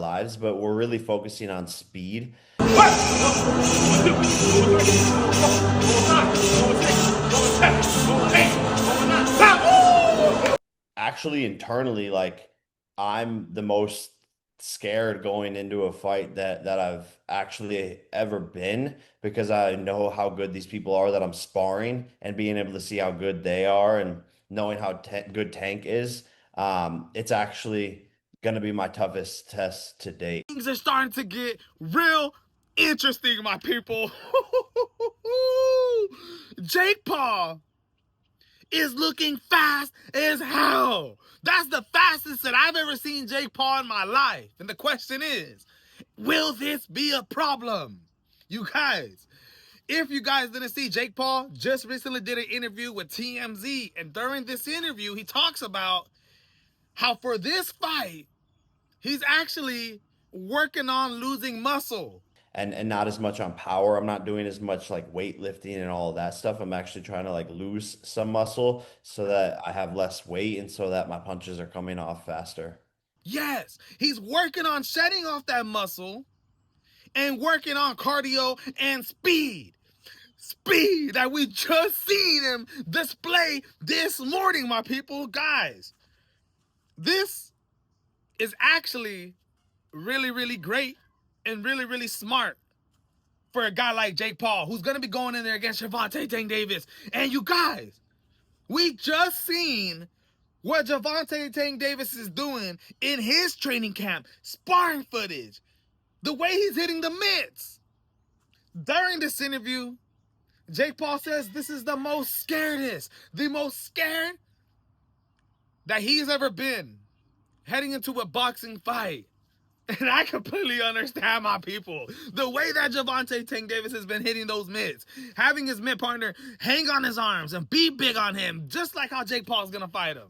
lives, but we're really focusing on speed. Actually, internally, like I'm the most scared going into a fight that I've actually ever been because I know how good these people are that I'm sparring and being able to see how good they are and knowing how good Tank is. It's actually going to be my toughest test to date. Things are starting to get real interesting, my people. Jake Paul is looking fast as hell. That's the fastest that I've ever seen Jake Paul in my life. And the question is, will this be a problem? You guys, if you guys didn't see, Jake Paul just recently did an interview with TMZ. And during this interview, he talks about how for this fight, he's actually working on losing muscle. And not as much on power. I'm not doing as much like weightlifting and all of that stuff. I'm actually trying to like lose some muscle so that I have less weight and so that my punches are coming off faster. Yes, he's working on shedding off that muscle and working on cardio and speed. Speed that we just seen him display this morning, my people. Guys, this is actually really, really great and really, really smart for a guy like Jake Paul, who's going to be going in there against Gervonta Tank Davis. And you guys, we just seen what Gervonta Tank Davis is doing in his training camp, sparring footage, the way he's hitting the mitts. During this interview, Jake Paul says this is the most scared that he's ever been heading into a boxing fight. And I completely understand, my people. The way that Gervonta Tank Davis has been hitting those mitts, having his mitt partner hang on his arms and be big on him, just like how Jake Paul's going to fight him.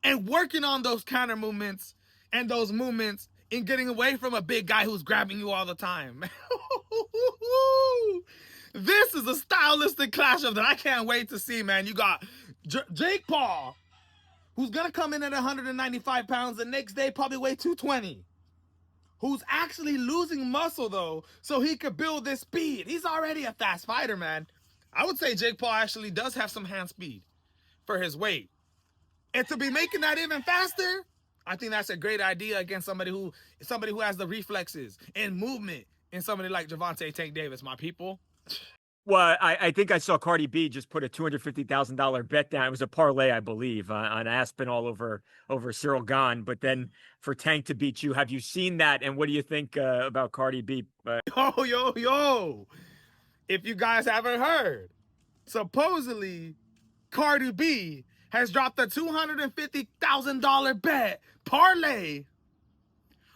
And working on those counter movements and those movements in getting away from a big guy who's grabbing you all the time. This is a stylistic clash that I can't wait to see, man. You got Jake Paul, who's going to come in at 195 pounds the next day, probably weigh 220. Who's actually losing muscle, though, so he could build this speed. He's already a fast fighter, man. I would say Jake Paul actually does have some hand speed for his weight. And to be making that even faster, I think that's a great idea against somebody who has the reflexes and movement in somebody like Gervonta Tank Davis, my people. Well, I think I saw Cardi B just put a $250,000 bet down. It was a parlay, I believe, on Aspen all over Cyril Gahn. But then for Tank to beat you, have you seen that? And what do you think about Cardi B? Yo. If you guys haven't heard, supposedly Cardi B has dropped a $250,000 bet parlay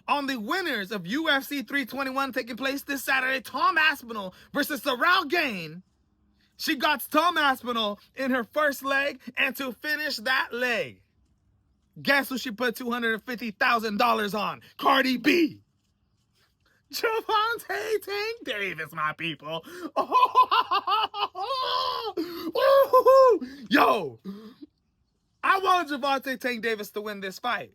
on the winners of UFC 321 taking place this Saturday, Tom Aspinall versus Ciryl Gane. She got Tom Aspinall in her first leg, and to finish that leg, guess who she put $250,000 on? Cardi B. Gervonta Tank Davis, my people. Yo, I want Gervonta Tank Davis to win this fight.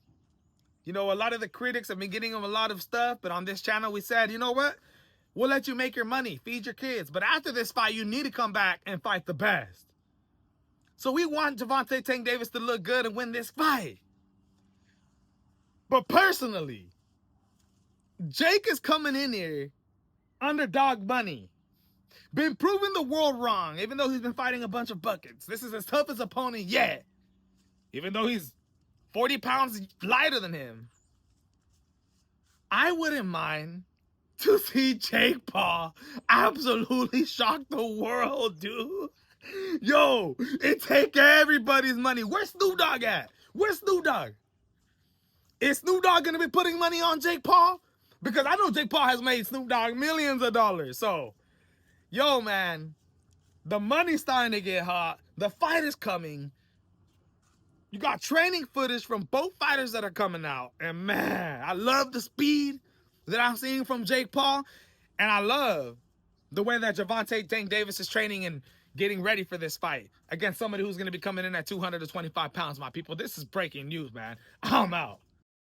You know, a lot of the critics have been getting him a lot of stuff, but on this channel we said, you know what? We'll let you make your money, feed your kids. But after this fight, you need to come back and fight the best. So we want Gervonta Tank Davis to look good and win this fight. But personally, Jake is coming in here underdog money. Been proving the world wrong, even though he's been fighting a bunch of buckets. This is his toughest opponent yet. Even though he's 40 pounds lighter than him. I wouldn't mind to see Jake Paul absolutely shock the world, dude. Yo, it take everybody's money. Where's Snoop Dogg at? Where's Snoop Dogg? Is Snoop Dogg going to be putting money on Jake Paul? Because I know Jake Paul has made Snoop Dogg millions of dollars. So, yo, man, the money's starting to get hot. The fight is coming. You got training footage from both fighters that are coming out. And man, I love the speed that I'm seeing from Jake Paul. And I love the way that Gervonta Tank Davis is training and getting ready for this fight against somebody who's going to be coming in at 225 pounds, my people. This is breaking news, man. I'm out.